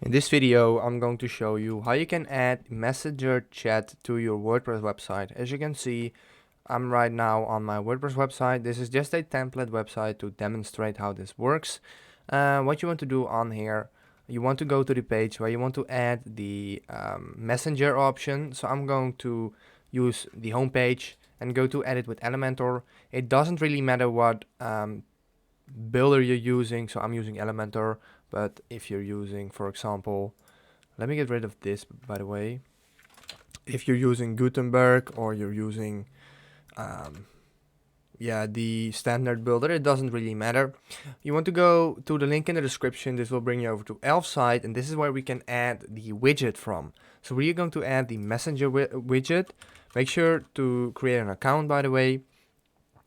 In this video, I'm going to show you how you can add Messenger chat to your WordPress website. As you can see, I'm right now on my WordPress website. This is just a template website to demonstrate how this works. What you want to do on here, you want to go to the page where you want to add the Messenger option. So I'm going to use the home page and go to edit with Elementor. It doesn't really matter what builder you're using, so I'm using Elementor, but if you're using, for example, let me get rid of this, by the way. If you're using Gutenberg or you're using the standard builder, it doesn't really matter. You want to go to the link in the description. This will bring you over to Elfsight, and this is where we can add the widget from. So we're going to add the Messenger widget. Make sure to create an account, by the way.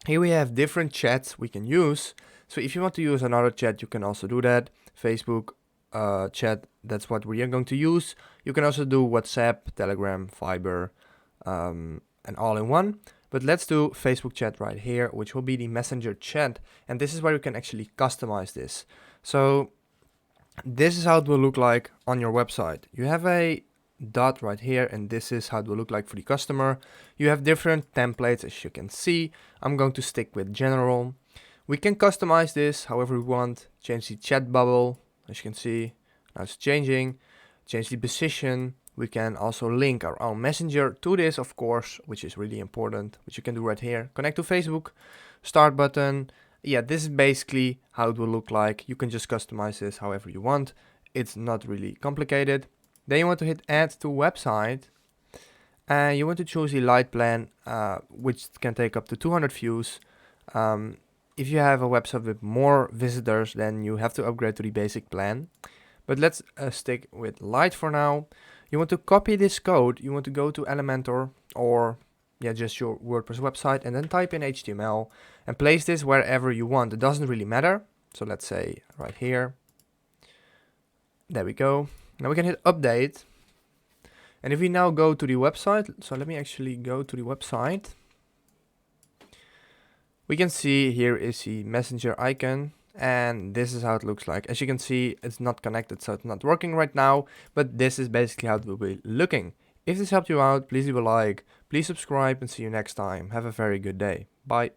Here we have different chats we can use. So if you want to use another chat, you can also do that. Facebook chat, that's what we are going to use. You can also do WhatsApp, Telegram, Viber, and all in one. But let's do Facebook chat right here, which will be the Messenger chat. And this is where you can actually customize this. So this is how it will look like on your website. You have a dot right here, and this is how it will look like for the customer. You have different templates, as you can see. I'm going to stick with general. We can customize this however we want. Change the chat bubble, as you can see. Now it's changing. Change the position. We can also link our own messenger to this, of course, which is really important, which you can do right here. Connect to Facebook, start button. Yeah, this is basically how it will look like. You can just customize this however you want. It's not really complicated. Then you want to hit add to website. And you want to choose the light plan, which can take up to 200 views. If you have a website with more visitors, then you have to upgrade to the basic plan. But let's stick with light for now. You want to copy this code. You want to go to Elementor or just your WordPress website and then type in HTML and place this wherever you want. It doesn't really matter. So let's say right here. There we go. Now we can hit update. And if we now go to the website, so let me actually go to the website. We can see here is the messenger icon, and this is how it looks like. As you can see, it's not connected, so it's not working right now, but this is basically how it will be looking. If this helped you out, please leave a like, please subscribe, and see you next time. Have a very good day. Bye.